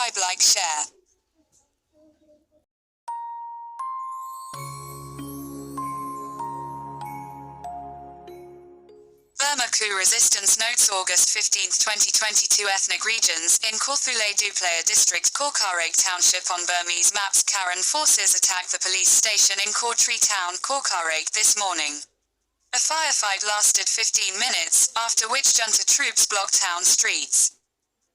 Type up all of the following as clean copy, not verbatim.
subscribe, like, share. Burma coup resistance notes August 15, 2022 ethnic regions in Kawthoolei Dooplaya District, Kawkareik Township on Burmese maps. Karen forces attacked the police station in Kaw T'Ree town, Kawkareik this morning. A firefight lasted 15 minutes, after which junta troops blocked town streets.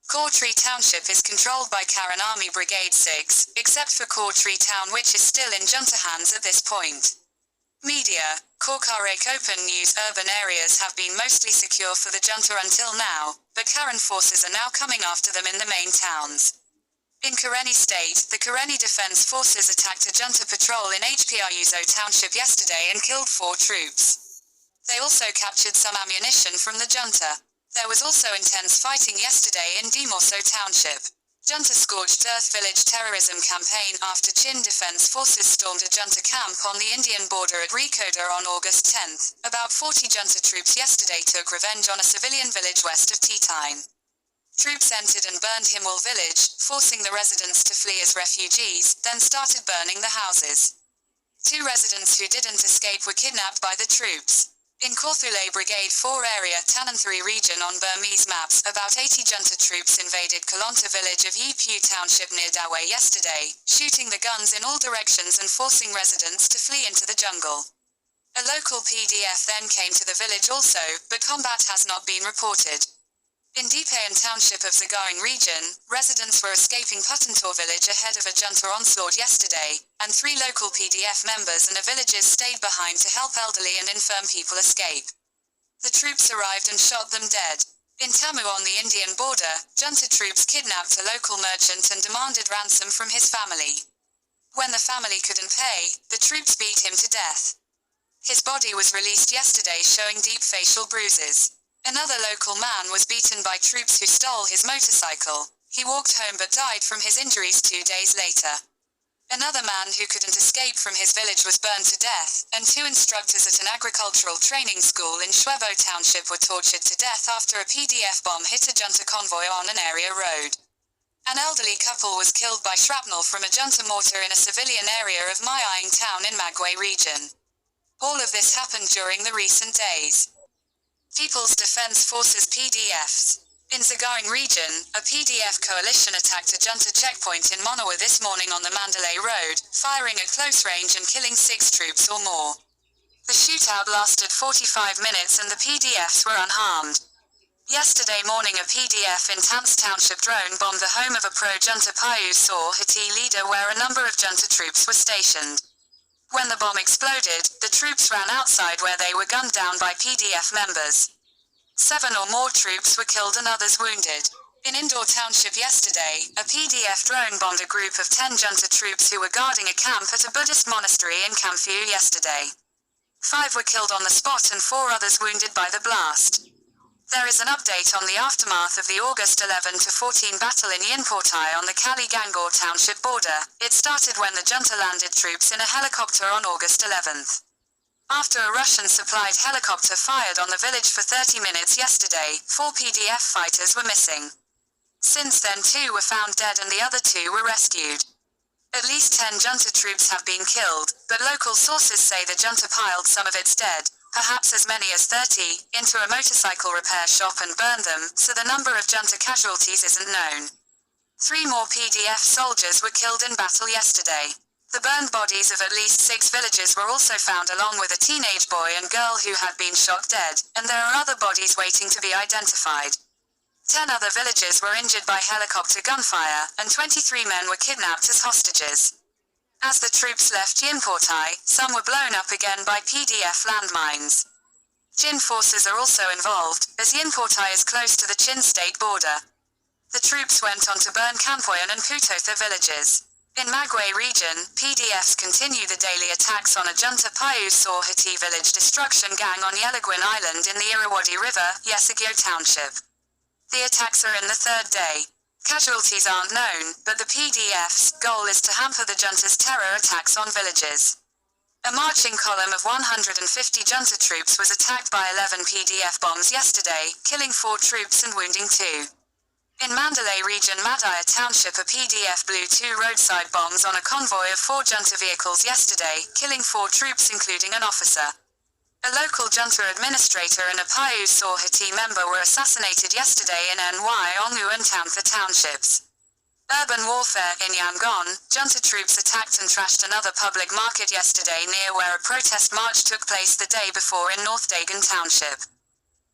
Kaw T'Ree Township is controlled by Karen Army Brigade 6, except for Kaw T'Ree town, which is still in junta hands at this point. Media: Kawkareik Open news. Urban areas have been mostly secure for the junta until now, but Karen forces are now coming after them in the main towns. In Karenni State, the Karenni Defense Forces attacked a junta patrol in Hpruso Township yesterday and killed 4 troops. They also captured some ammunition from the junta. There was also intense fighting yesterday in Demawso Township. Junta scorched earth village terrorism campaign after Chin Defense Forces stormed a junta camp on the Indian border at Hpruso on August 10. About 40 junta troops yesterday took revenge on a civilian village west of Kaw. Troops entered and burned Hpruso village, forcing the residents to flee as refugees, then started burning the houses. 2 residents who didn't escape were kidnapped by the troops. In Kawthoolei Brigade 4 area Kaw region on Burmese maps, about 80 junta troops invaded Kawthoolei village of Hpruso Township near Dawei yesterday, shooting the guns in all directions and forcing residents to flee into the jungle. A local PDF then came to the village also, but combat has not been reported. In Demawso Township of Zagaring region, residents were escaping Hpruso village ahead of a junta onslaught yesterday, and 3 local PDF members and a villagers stayed behind to help elderly and infirm people escape. The troops arrived and shot them dead. In Tamu on the Indian border, junta troops kidnapped a local merchant and demanded ransom from his family. When the family couldn't pay, the troops beat him to death. His body was released yesterday showing deep facial bruises. Another local man was beaten by troops who stole his motorcycle. He walked home but died from his injuries 2 days later. Another man who couldn't escape from his village was burned to death, and 2 instructors at an agricultural training school in Hpruso Township were tortured to death after a PDF bomb hit a junta convoy on an area road. An elderly couple was killed by shrapnel from a junta mortar in a civilian area of Mying town in Magway region. All of this happened during the recent days. People's Defense Forces PDFs. In Zagaring region, a PDF coalition attacked a junta checkpoint in Monawa this morning on the Mandalay Road, firing at close range and killing 6 troops or more. The shootout lasted 45 minutes and the PDFs were unharmed. Yesterday morning a PDF in Tants Township drone bombed the home of a pro-junta Hpruso leader where a number of junta troops were stationed. When the bomb exploded, the troops ran outside where they were gunned down by PDF members. 7 or more troops were killed and others wounded. In Indore Township yesterday, a PDF drone bombed a group of 10 junta troops who were guarding a camp at a Buddhist monastery in Kamphu yesterday. 5 were killed on the spot and 4 others wounded by the blast. There is an update on the aftermath of the August 11 to 14 battle in Yinportai on the Kali-Gangor Township border. It started when the junta landed troops in a helicopter on August 11th. After a Russian-supplied helicopter fired on the village for 30 minutes yesterday, 4 PDF fighters were missing. Since then 2 were found dead and the other 2 were rescued. At least 10 junta troops have been killed, but local sources say the junta piled some of its dead, perhaps as many as 30, into a motorcycle repair shop and burned them, so the number of junta casualties isn't known. 3 more PDF soldiers were killed in battle yesterday. The burned bodies of at least 6 villagers were also found along with a teenage boy and girl who had been shot dead, and there are other bodies waiting to be identified. 10 other villagers were injured by helicopter gunfire, and 23 men were kidnapped as hostages. As the troops left Yinportai, some were blown up again by PDF landmines. Jin forces are also involved, as Yinportai is close to the Chin state border. The troops went on to burn Kampoyan and Putotha villages. In Magway region, PDFs continue the daily attacks on a junta Hpruso village destruction gang on Yelaguin Island in the Irrawaddy River, Yesagyo Township. The attacks are in the 3rd day. Casualties aren't known, but the PDF's goal is to hamper the junta's terror attacks on villages. A marching column of 150 junta troops was attacked by 11 PDF bombs yesterday, killing 4 troops and wounding 2. In Mandalay region Madaya Township, a PDF blew 2 roadside bombs on a convoy of 4 junta vehicles yesterday, killing 4 troops including an officer. A local junta administrator and a Hpruso member were assassinated yesterday in Ny Ongu and Tantha townships. Urban warfare in Yangon, junta troops attacked and trashed another public market yesterday near where a protest march took place the day before in North Dagon Township.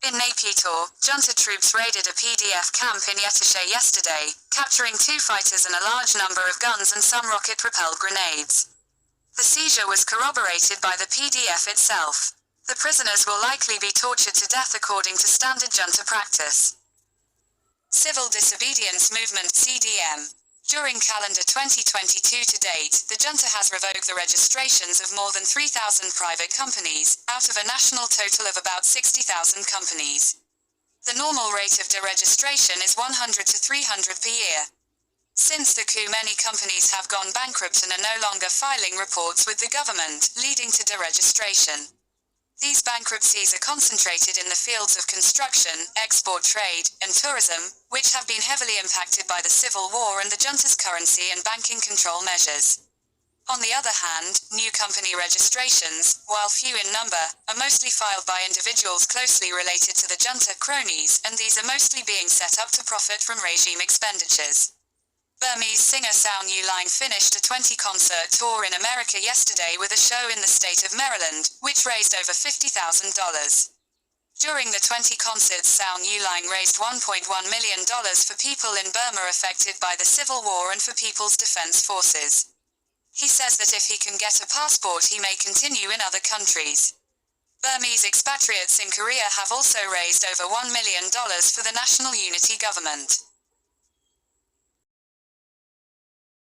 In Naypyidaw, junta troops raided a PDF camp in Yetishe yesterday, capturing 2 fighters and a large number of guns and some rocket-propelled grenades. The seizure was corroborated by the PDF itself. The prisoners will likely be tortured to death according to standard junta practice. Civil Disobedience Movement (CDM). During calendar 2022 to date, the junta has revoked the registrations of more than 3,000 private companies, out of a national total of about 60,000 companies. The normal rate of deregistration is 100 to 300 per year. Since the coup, many companies have gone bankrupt and are no longer filing reports with the government, leading to deregistration. These bankruptcies are concentrated in the fields of construction, export trade, and tourism, which have been heavily impacted by the civil war and the junta's currency and banking control measures. On the other hand, new company registrations, while few in number, are mostly filed by individuals closely related to the junta cronies, and these are mostly being set up to profit from regime expenditures. Burmese singer Kaw T'Ree finished a 20-concert tour in America yesterday with a show in the state of Maryland, which raised over $50,000. During the 20 concerts, Kaw T'Ree raised $1.1 million for people in Burma affected by the civil war and for People's Defense Forces. He says that if he can get a passport, he may continue in other countries. Burmese expatriates in Korea have also raised over $1 million for the National Unity Government.